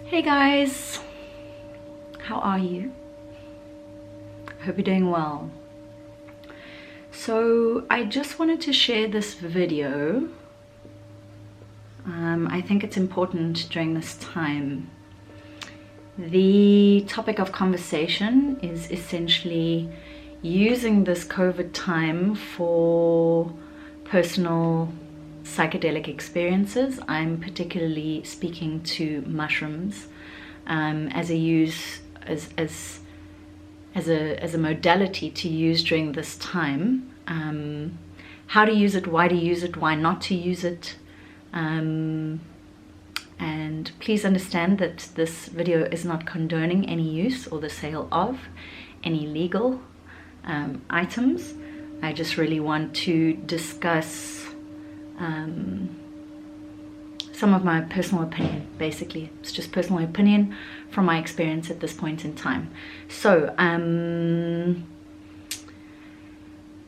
Hey guys, how are you? I hope you're doing well. So I just wanted to share this video. I think it's important during this time. The topic of conversation is essentially using this COVID time for personal psychedelic experiences. I'm particularly speaking to mushrooms as a modality to use during this time. How to use it, why to use it, why not to use it. And please understand that this video is not condoning any use or the sale of any legal items. I just really want to discuss some of my personal opinion. Basically, it's just personal opinion from my experience at this point in time. So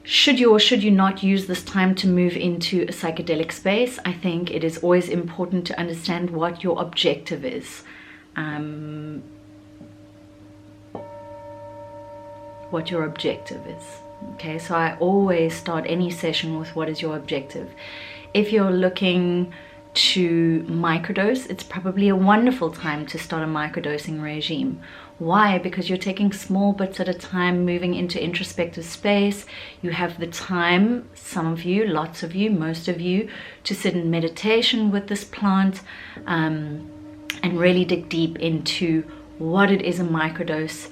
should you or should you not use this time to move into a psychedelic space? I think it is always important to understand what your objective is. What your objective is. Okay, so I always start any session with what is your objective. If you're looking to microdose, it's probably a wonderful time to start a microdosing regime. Why? Because you're taking small bits at a time, moving into introspective space. You have the time, some of you, lots of you, most of you, to sit in meditation with this plant and really dig deep into what it is a microdose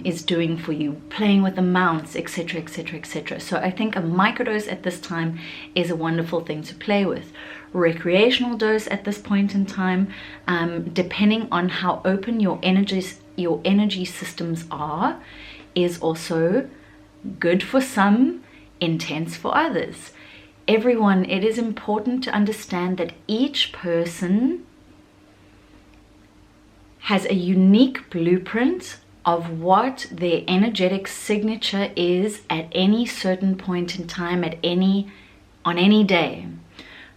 is doing for you, playing with amounts, etc, etc, etc. So I think a microdose at this time is a wonderful thing to play with. Recreational dose at this point in time, depending on how open your energy systems are, is also good for some, intense for others. Everyone, it is important to understand that each person has a unique blueprint of what their energetic signature is at any certain point in time, on any day.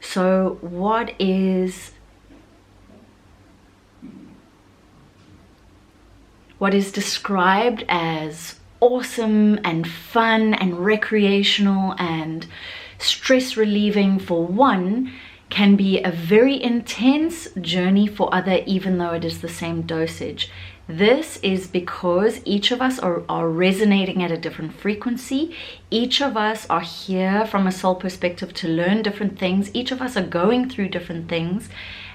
So what is described as awesome and fun and recreational and stress relieving for one can be a very intense journey for other, even though it is the same dosage. This is because each of us are resonating at a different frequency. Each of us are here from a soul perspective to learn different things. Each of us are going through different things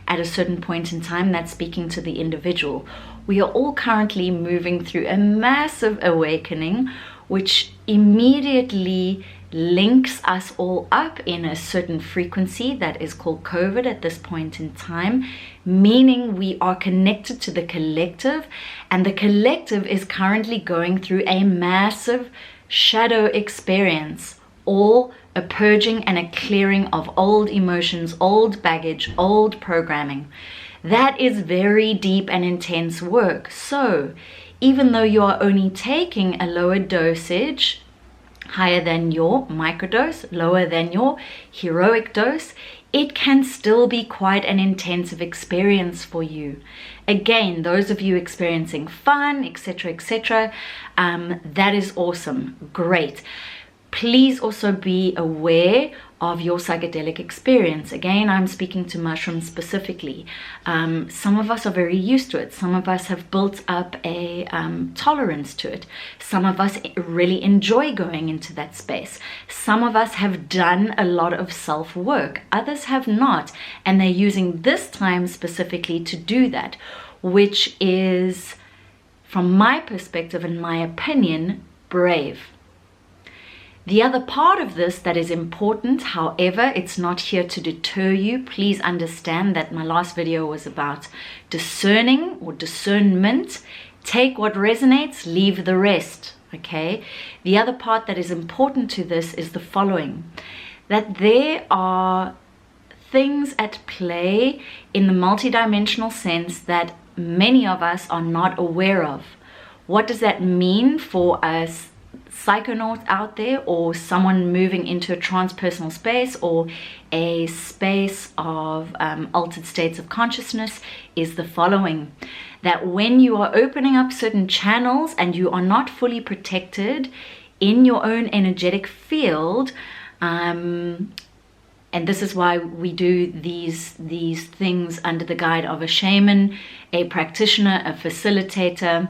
at a certain point in time. That's speaking to the individual. We are all currently moving through a massive awakening, which immediately links us all up in a certain frequency that is called COVID at this point in time, meaning we are connected to the collective, and the collective is currently going through a massive shadow experience, all a purging and a clearing of old emotions, old baggage, old programming. That is very deep and intense work. So even though you are only taking a lower dosage, higher than your microdose, lower than your heroic dose, it can still be quite an intensive experience for you. Again, those of you experiencing fun, etc, etc, that is awesome, great. Please also be aware of your psychedelic experience. Again, I'm speaking to mushrooms specifically. Some of us are very used to it. Some of us have built up a tolerance to it. Some of us really enjoy going into that space. Some of us have done a lot of self-work. Others have not, and they're using this time specifically to do that, which is, from my perspective and my opinion, brave. The other part of this that is important, however, it's not here to deter you. Please understand that my last video was about discerning or discernment. Take what resonates, leave the rest, okay? The other part that is important to this is the following, that there are things at play in the multidimensional sense that many of us are not aware of. What does that mean for us psychonaut out there or someone moving into a transpersonal space or a space of altered states of consciousness is the following: that when you are opening up certain channels and you are not fully protected in your own energetic field, and this is why we do these things under the guide of a shaman, a practitioner, a facilitator,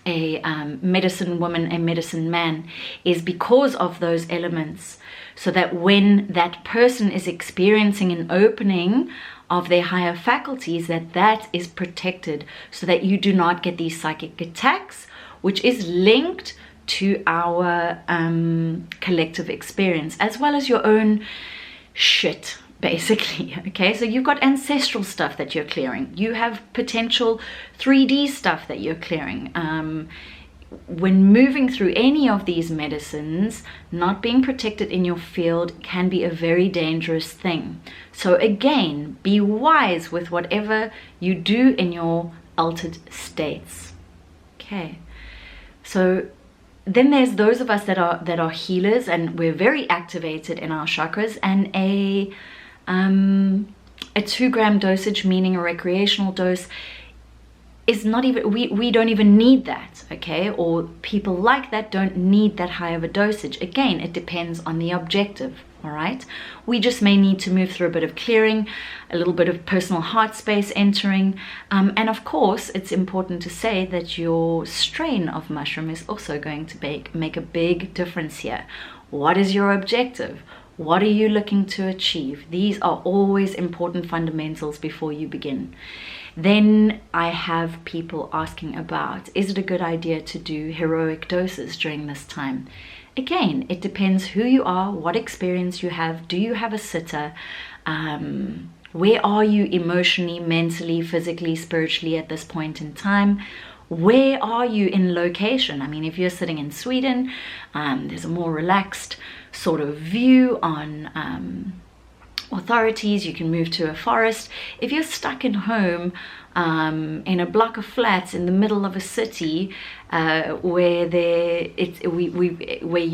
a medicine woman, a medicine man, is because of those elements, so that when that person is experiencing an opening of their higher faculties, that is protected, so that you do not get these psychic attacks, which is linked to our collective experience, as well as your own shit, basically. Okay, so you've got ancestral stuff that you're clearing, you have potential 3D stuff that you're clearing. When moving through any of these medicines, not being protected in your field can be a very dangerous thing. So again, be wise with whatever you do in your altered states. Okay, so then there's those of us that are healers, and we're very activated in our chakras, and a 2-gram dosage, meaning a recreational dose, is not even, we don't even need that, okay? Or people like that don't need that high of a dosage. Again, it depends on the objective, all right? We just may need to move through a bit of clearing, a little bit of personal heart space entering, and of course, it's important to say that your strain of mushroom is also going to make a big difference here. What is your objective? What are you looking to achieve? These are always important fundamentals before you begin. Then I have people asking about, is it a good idea to do heroic doses during this time? Again, it depends who you are, what experience you have. Do you have a sitter? Where are you emotionally, mentally, physically, spiritually at this point in time? Where are you in location? I mean, if you're sitting in Sweden, there's a more relaxed sort of view on authorities. You can move to a forest. If you're stuck in home in a block of flats in the middle of a city where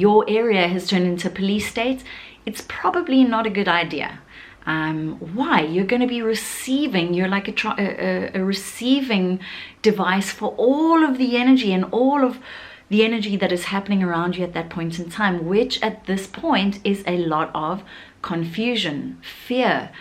your area has turned into police state, it's probably not a good idea. Why? You're going to be receiving, you're like a receiving device for all of the energy and all of the energy that is happening around you at that point in time, which at this point is a lot of confusion, fear,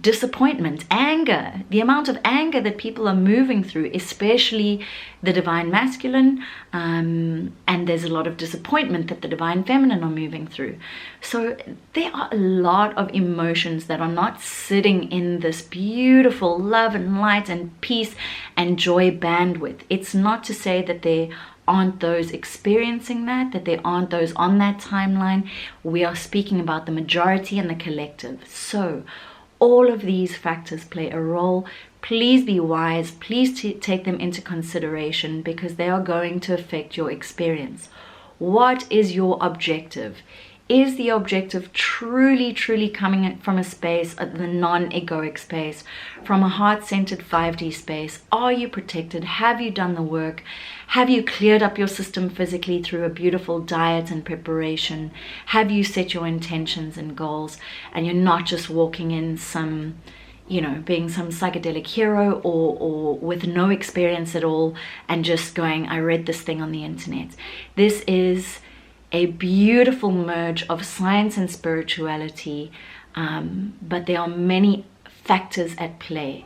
disappointment, anger. The amount of anger that people are moving through, especially the divine masculine, and there's a lot of disappointment that the divine feminine are moving through. So there are a lot of emotions that are not sitting in this beautiful love and light and peace and joy bandwidth. It's not to say that there aren't those experiencing that there aren't those on that timeline. We are speaking about the majority and the collective. So all of these factors play a role. Please be wise. Please take them into consideration, because they are going to affect your experience. What is your objective? Is the objective truly coming from a space, the non-egoic space, from a heart-centered 5D space? Are you protected? Have you done the work? Have you cleared up your system physically through a beautiful diet and preparation? Have you set your intentions and goals? And you're not just walking in some, being some psychedelic hero or with no experience at all and just going, I read this thing on the internet. This is a beautiful merge of science and spirituality, but there are many factors at play.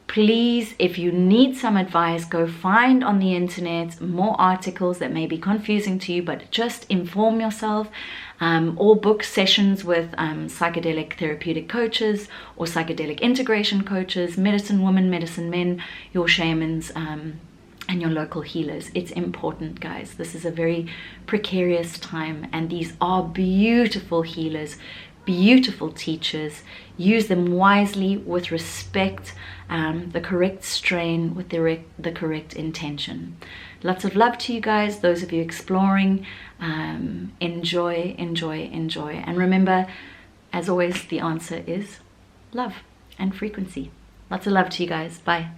Please, if you need some advice, go find on the internet more articles that may be confusing to you, but just inform yourself, or book sessions with psychedelic therapeutic coaches or psychedelic integration coaches, medicine women, medicine men, your shamans, and your local healers. It's important, guys. This is a very precarious time, and these are beautiful healers, beautiful teachers. Use them wisely, with respect, the correct strain, with the correct intention. Lots of love to you guys, those of you exploring. Enjoy. And remember, as always, the answer is love and frequency. Lots of love to you guys. Bye.